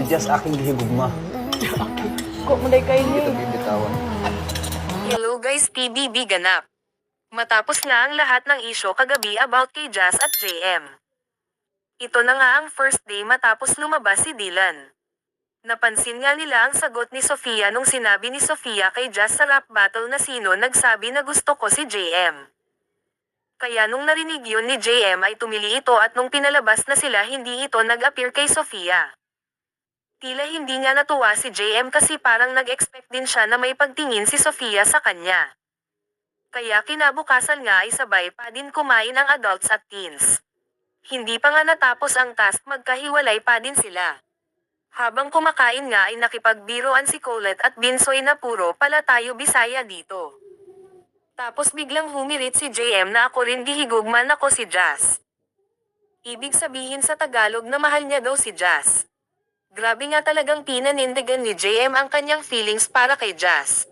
Jazz aking gihigugma. Ko mo day kay Hindi kita ni. bibitawan. Hello guys, TBB ganap. Matapos na ang lahat ng isyo kagabi about kay Jazz at JM. Ito na nga ang first day matapos lumabas si Dylan. Napansin nga nila ang sagot ni Sofia nung sinabi ni Sofia kay Jazz sa rap battle na sino nagsabi na gusto ko si JM. Kaya nung narinig yun ni JM ay tumili ito at nung pinalabas na sila hindi ito nag-appear kay Sofia. Tila hindi nga natuwa si JM kasi parang nag-expect din siya na may pagtingin si Sofia sa kanya. Kaya kinabukasan nga ay sabay pa din kumain ang adults at teens. Hindi pa nga natapos ang task magkahiwalay pa din sila. Habang kumakain nga ay nakipagbiroan si Colette at Binsoy na puro pala tayo Bisaya dito. Tapos biglang humirit si JM na ako rin gihigugman ako si Jazz. Ibig sabihin sa Tagalog na mahal niya daw si Jazz. Grabe nga talagang pinanindigan ni JM ang kanyang feelings para kay Jazz.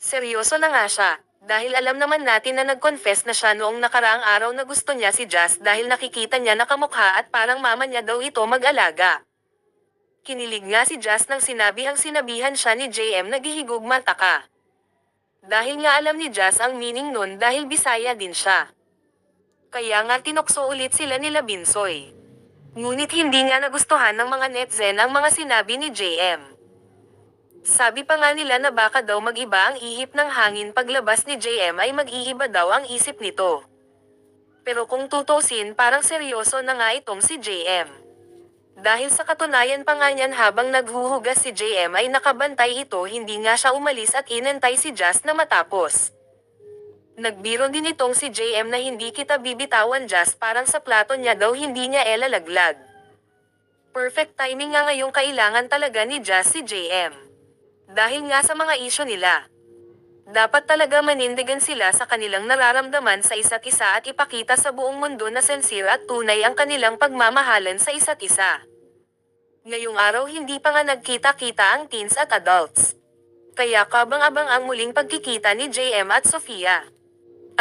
Seryoso na nga siya, dahil alam naman natin na nag-confess na siya noong nakaraang araw na gusto niya si Jazz dahil nakikita niya na kamukha at parang mama niya daw ito mag-alaga. Kinilig nga si Jazz nang sinabihan siya ni JM na gihigugma ka. Dahil nga alam ni Jazz ang meaning nun dahil Bisaya din siya. Kaya nga tinokso ulit sila nila Binsoy. Ngunit hindi nga nagustuhan ng mga netizen ang mga sinabi ni JM. Sabi pa nga nila na baka daw mag-iba ang ihip ng hangin paglabas ni JM ay mag-iiba daw ang isip nito. Pero kung tutusin parang seryoso na nga itong si JM. Dahil sa katunayan pa nga niyan habang naghuhugas si JM ay nakabantay ito hindi nga siya umalis at inantay si Jazz na matapos. Nagbiro din itong si JM na hindi kita bibitawan Jazz parang sa plato niya daw hindi niya elalaglag. Perfect timing nga ngayong kailangan talaga ni Jazz si JM. Dahil nga sa mga isyo nila. Dapat talaga manindigan sila sa kanilang nararamdaman sa isa't isa at ipakita sa buong mundo na sincere at tunay ang kanilang pagmamahalan sa isa't isa. Ngayong araw hindi pa nga nagkita-kita ang teens at adults. Kaya kabang-abang ang muling pagkikita ni JM at Sofia.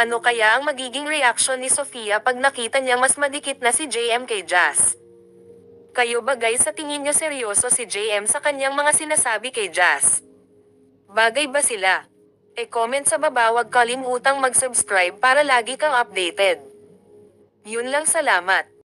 Ano kaya ang magiging reaction ni Sofia pag nakita niyang mas madikit na si JM kay Jazz? Kayo ba guys sa tingin niyo seryoso si JM sa kanyang mga sinasabi kay Jazz? Bagay ba sila? E-comment sa baba, wag kalimutang mag-subscribe para lagi kang updated. Yun lang, salamat.